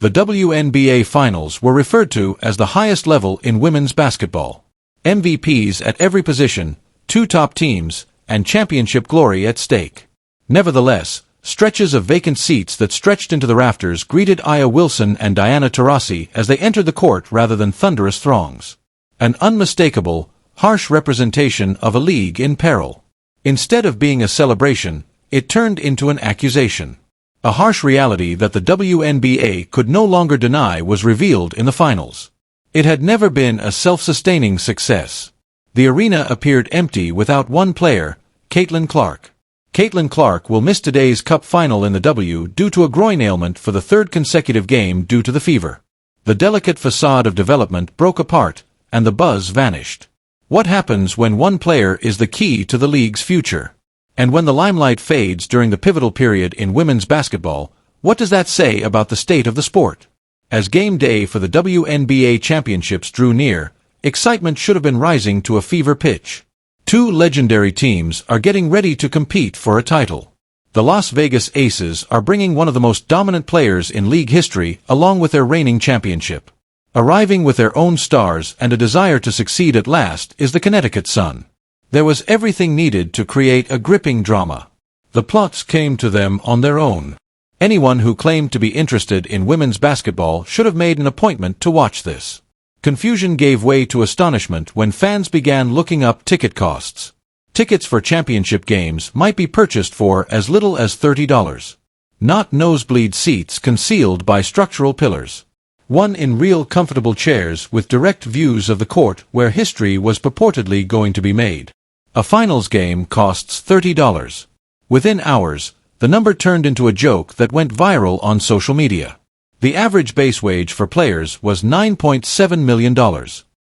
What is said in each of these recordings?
The WNBA Finals were referred to as the highest level in women's basketball. MVPs at every position, two top teams, and championship glory at stake. Nevertheless, stretches of vacant seats that stretched into the rafters greeted Aya Wilson and Diana Taurasi as they entered the court rather than thunderous throngs. An unmistakable, harsh representation of a league in peril. Instead of being a celebration, it turned into an accusation. A harsh reality that the WNBA could no longer deny was revealed in the finals. It had never been a self-sustaining success. The arena appeared empty without one player, Caitlin Clark. Caitlin Clark will miss today's Cup final in the W due to a groin ailment for the third consecutive game due to the fever. The delicate facade of development broke apart, and the buzz vanished. What happens when one player is the key to the league's future? And when the limelight fades during the pivotal period in women's basketball, what does that say about the state of the sport? As game day for the WNBA championships drew near, excitement should have been rising to a fever pitch. Two legendary teams are getting ready to compete for a title. The Las Vegas Aces are bringing one of the most dominant players in league history along with their reigning championship. Arriving with their own stars and a desire to succeed at last is the Connecticut Sun. There was everything needed to create a gripping drama. The plots came to them on their own. Anyone who claimed to be interested in women's basketball should have made an appointment to watch this. Confusion gave way to astonishment when fans began looking up ticket costs. Tickets for championship games might be purchased for as little as $30. Not nosebleed seats concealed by structural pillars. One in real comfortable chairs with direct views of the court where history was purportedly going to be made. A finals game costs $30. Within hours, the number turned into a joke that went viral on social media. The average base wage for players was $9.7 million.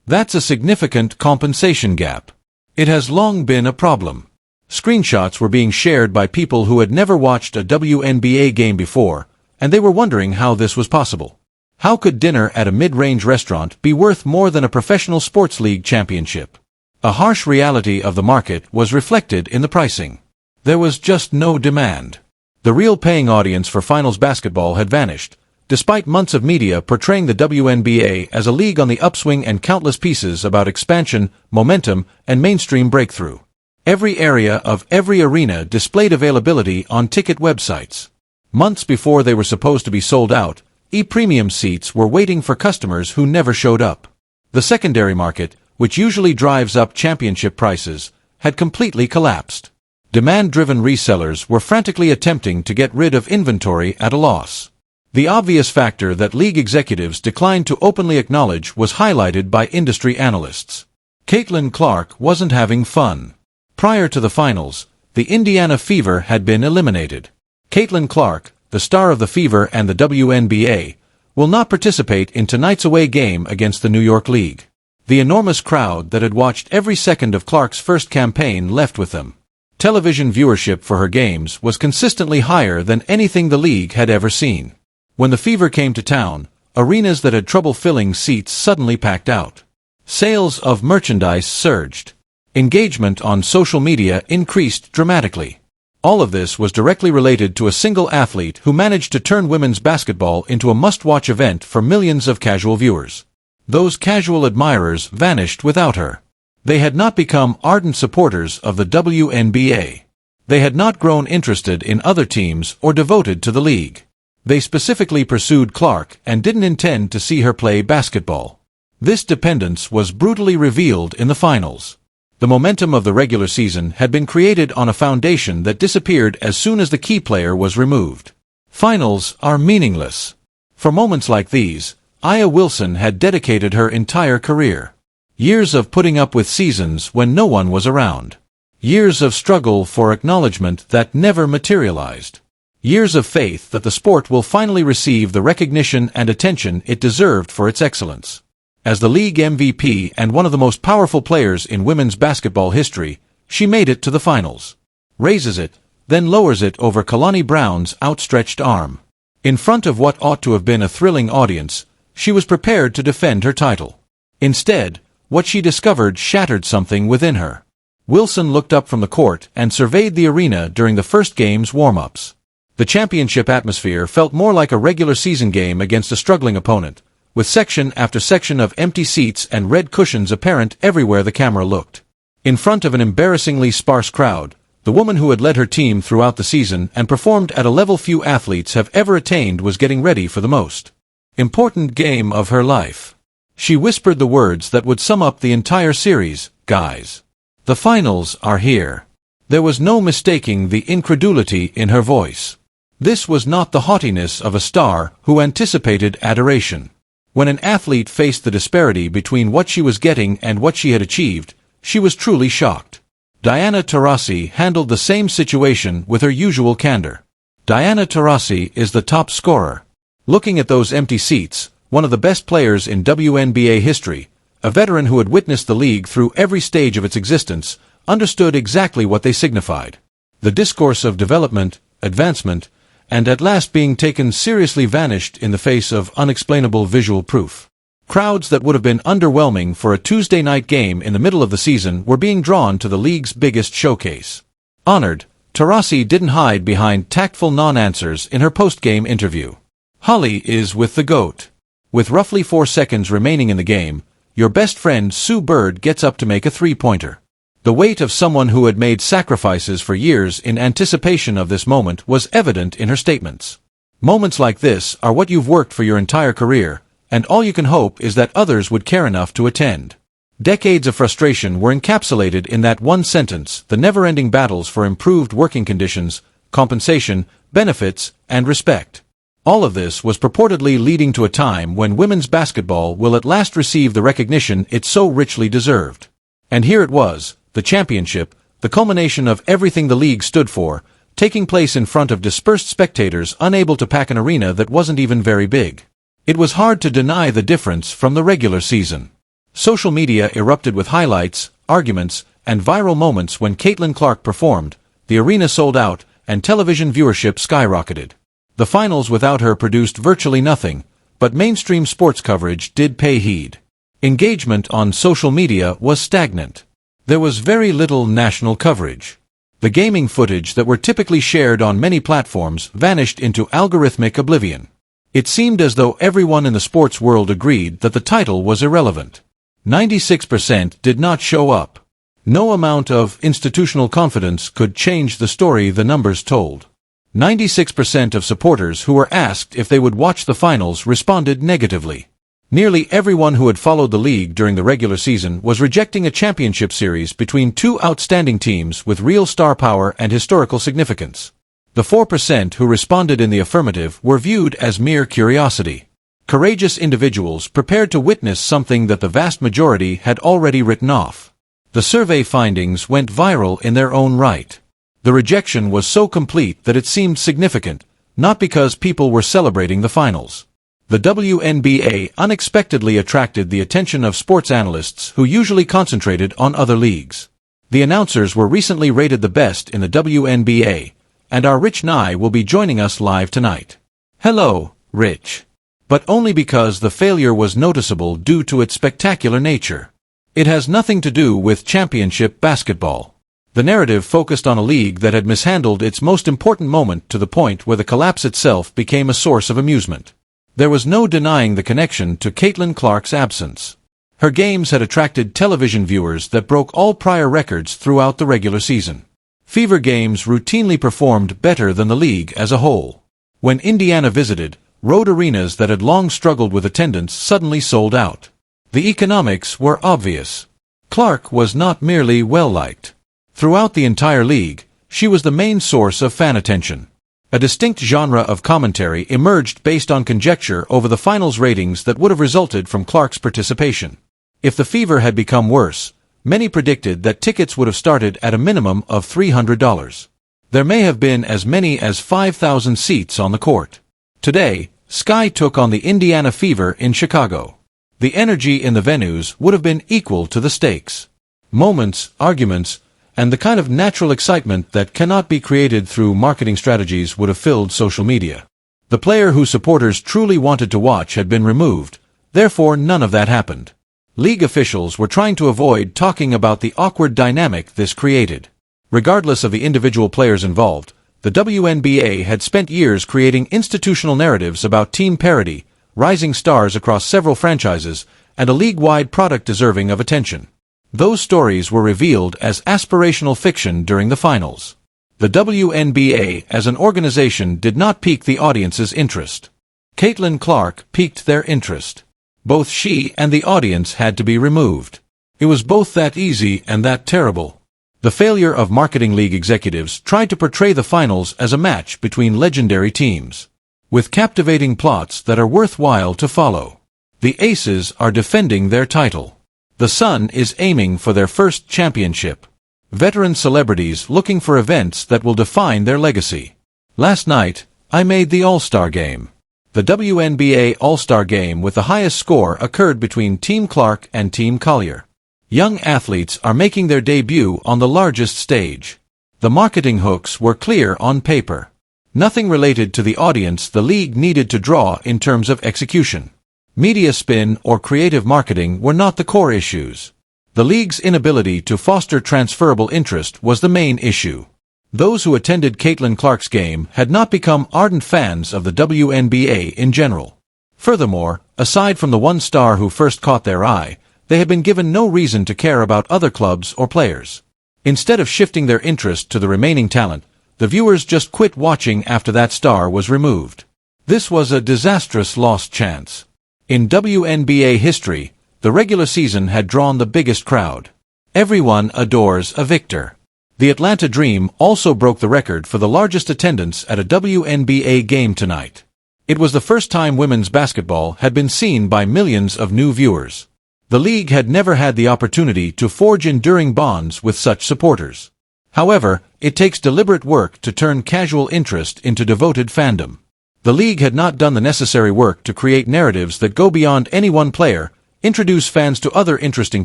That's a significant compensation gap. It has long been a problem. Screenshots were being shared by people who had never watched a WNBA game before, and they were wondering how this was possible. How could dinner at a mid-range restaurant be worth more than a professional sports league championship? A harsh reality of the market was reflected in the pricing. There was just no demand. The real paying audience for finals basketball had vanished, despite months of media portraying the WNBA as a league on the upswing and countless pieces about expansion, momentum, and mainstream breakthrough. Every area of every arena displayed availability on ticket websites. Months before they were supposed to be sold out, e-premium seats were waiting for customers who never showed up. The secondary market, which usually drives up championship prices, had completely collapsed. Demand-driven resellers were frantically attempting to get rid of inventory at a loss. The obvious factor that league executives declined to openly acknowledge was highlighted by industry analysts. Caitlin Clark wasn't having fun. Prior to the finals, the Indiana Fever had been eliminated. Caitlin Clark, the star of the Fever and the WNBA, will not participate in tonight's away game against the New York League. The enormous crowd that had watched every second of Clark's first campaign left with them. Television viewership for her games was consistently higher than anything the league had ever seen. When the Fever came to town, arenas that had trouble filling seats suddenly packed out. Sales of merchandise surged. Engagement on social media increased dramatically. All of this was directly related to a single athlete who managed to turn women's basketball into a must-watch event for millions of casual viewers. Those casual admirers vanished without her. They had not become ardent supporters of the WNBA. They had not grown interested in other teams or devoted to the league. They specifically pursued Clark and didn't intend to see her play basketball. This dependence was brutally revealed in the finals. The momentum of the regular season had been created on a foundation that disappeared as soon as the key player was removed. Finals are meaningless. For moments like these, Aya Wilson had dedicated her entire career. Years of putting up with seasons when no one was around. Years of struggle for acknowledgement that never materialized. Years of faith that the sport will finally receive the recognition and attention it deserved for its excellence. As the league MVP and one of the most powerful players in women's basketball history, she made it to the finals. Raises it, then lowers it over Kalani Brown's outstretched arm. In front of what ought to have been a thrilling audience, she was prepared to defend her title. Instead, what she discovered shattered something within her. Wilson looked up from the court and surveyed the arena during the first game's warm-ups. The championship atmosphere felt more like a regular season game against a struggling opponent, with section after section of empty seats and red cushions apparent everywhere the camera looked. In front of an embarrassingly sparse crowd, the woman who had led her team throughout the season and performed at a level few athletes have ever attained was getting ready for the most important game of her life. She whispered the words that would sum up the entire series, "Guys, the finals are here." There was no mistaking the incredulity in her voice. This was not the haughtiness of a star who anticipated adoration. When an athlete faced the disparity between what she was getting and what she had achieved, she was truly shocked. Diana Taurasi handled the same situation with her usual candor. Diana Taurasi is the top scorer. Looking at those empty seats, one of the best players in WNBA history, a veteran who had witnessed the league through every stage of its existence, understood exactly what they signified. The discourse of development, advancement, and at last being taken seriously vanished in the face of unexplainable visual proof. Crowds that would have been underwhelming for a Tuesday night game in the middle of the season were being drawn to the league's biggest showcase. Honored, Taurasi didn't hide behind tactful non-answers in her post-game interview. "Holly is with the GOAT. With roughly 4 seconds remaining in the game, your best friend Sue Bird gets up to make a three-pointer." The weight of someone who had made sacrifices for years in anticipation of this moment was evident in her statements. Moments like this are what you've worked for your entire career, and all you can hope is that others would care enough to attend. Decades of frustration were encapsulated in that one sentence, the never-ending battles for improved working conditions, compensation, benefits, and respect. All of this was purportedly leading to a time when women's basketball will at last receive the recognition it so richly deserved. And here it was, the championship, the culmination of everything the league stood for, taking place in front of dispersed spectators unable to pack an arena that wasn't even very big. It was hard to deny the difference from the regular season. Social media erupted with highlights, arguments, and viral moments when Caitlin Clark performed, the arena sold out, and television viewership skyrocketed. The finals without her produced virtually nothing, but mainstream sports coverage did pay heed. Engagement on social media was stagnant. There was very little national coverage. The gaming footage that were typically shared on many platforms vanished into algorithmic oblivion. It seemed as though everyone in the sports world agreed that the title was irrelevant. 96% did not show up. No amount of institutional confidence could change the story the numbers told. 96% of supporters who were asked if they would watch the finals responded negatively. Nearly everyone who had followed the league during the regular season was rejecting a championship series between two outstanding teams with real star power and historical significance. The 4% who responded in the affirmative were viewed as mere curiosity. Courageous individuals prepared to witness something that the vast majority had already written off. The survey findings went viral in their own right. The rejection was so complete that it seemed significant, not because people were celebrating the finals. The WNBA unexpectedly attracted the attention of sports analysts who usually concentrated on other leagues. The announcers were recently rated the best in the WNBA, and our Rich Nye will be joining us live tonight. Hello, Rich. But only because the failure was noticeable due to its spectacular nature. It has nothing to do with championship basketball. The narrative focused on a league that had mishandled its most important moment to the point where the collapse itself became a source of amusement. There was no denying the connection to Caitlin Clark's absence. Her games had attracted television viewers that broke all prior records throughout the regular season. Fever games routinely performed better than the league as a whole. When Indiana visited, road arenas that had long struggled with attendance suddenly sold out. The economics were obvious. Clark was not merely well-liked. Throughout the entire league, she was the main source of fan attention. A distinct genre of commentary emerged based on conjecture over the finals ratings that would have resulted from Clark's participation. If the Fever had become worse, many predicted that tickets would have started at a minimum of $300. There may have been as many as 5,000 seats on the court. Today, Sky took on the Indiana Fever in Chicago. The energy in the venues would have been equal to the stakes. Moments, arguments, and the kind of natural excitement that cannot be created through marketing strategies would have filled social media. The player whose supporters truly wanted to watch had been removed, therefore none of that happened. League officials were trying to avoid talking about the awkward dynamic this created. Regardless of the individual players involved, The WNBA had spent years creating institutional narratives about team parity, rising stars across several franchises, and a league-wide product deserving of attention. Those stories were revealed as aspirational fiction during the finals. The WNBA as an organization did not pique the audience's interest. Caitlin Clark piqued their interest. Both she and the audience had to be removed. It was both that easy and that terrible. The failure of marketing league executives tried to portray the finals as a match between legendary teams, with captivating plots that are worthwhile to follow. The Aces are defending their title. The Sun is aiming for their first championship. Veteran celebrities looking for events that will define their legacy. Last night, I made the All-Star Game. The WNBA All-Star Game with the highest score occurred between Team Clark and Team Collier. Young athletes are making their debut on the largest stage. The marketing hooks were clear on paper. Nothing related to the audience the league needed to draw in terms of execution. Media spin or creative marketing were not the core issues. The league's inability to foster transferable interest was the main issue. Those who attended Caitlin Clark's game had not become ardent fans of the WNBA in general. Furthermore, aside from the one star who first caught their eye, they had been given no reason to care about other clubs or players. Instead of shifting their interest to the remaining talent, the viewers just quit watching after that star was removed. This was a disastrous lost chance. In WNBA history, the regular season had drawn the biggest crowd. Everyone adores a victor. The Atlanta Dream also broke the record for the largest attendance at a WNBA game tonight. It was the first time women's basketball had been seen by millions of new viewers. The league had never had the opportunity to forge enduring bonds with such supporters. However, it takes deliberate work to turn casual interest into devoted fandom. The league had not done the necessary work to create narratives that go beyond any one player, introduce fans to other interesting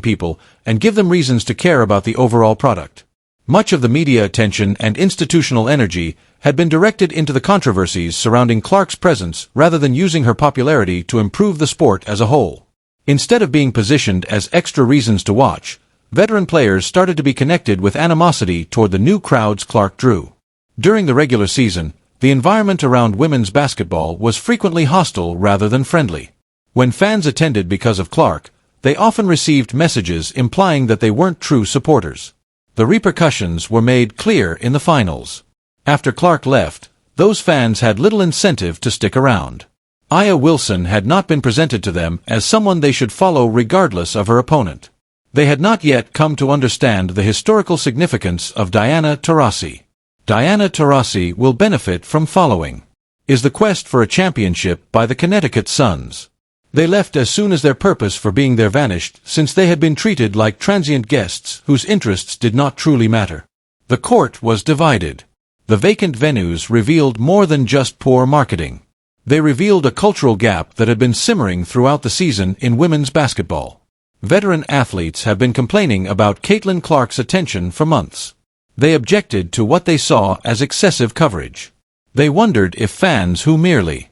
people, and give them reasons to care about the overall product. Much of the media attention and institutional energy had been directed into the controversies surrounding Clark's presence rather than using her popularity to improve the sport as a whole. Instead of being positioned as extra reasons to watch, veteran players started to be connected with animosity toward the new crowds Clark drew. During the regular season, the environment around women's basketball was frequently hostile rather than friendly. When fans attended because of Clark, they often received messages implying that they weren't true supporters. The repercussions were made clear in the finals. After Clark left, those fans had little incentive to stick around. Aya Wilson had not been presented to them as someone they should follow regardless of her opponent. They had not yet come to understand the historical significance of Diana Taurasi. Diana Taurasi will benefit from following. Is the quest for a championship by the Connecticut Suns. They left as soon as their purpose for being there vanished, since they had been treated like transient guests whose interests did not truly matter. The court was divided. The vacant venues revealed more than just poor marketing. They revealed a cultural gap that had been simmering throughout the season in women's basketball. Veteran athletes have been complaining about Caitlin Clark's attention for months. They objected to what they saw as excessive coverage. They wondered if fans who merely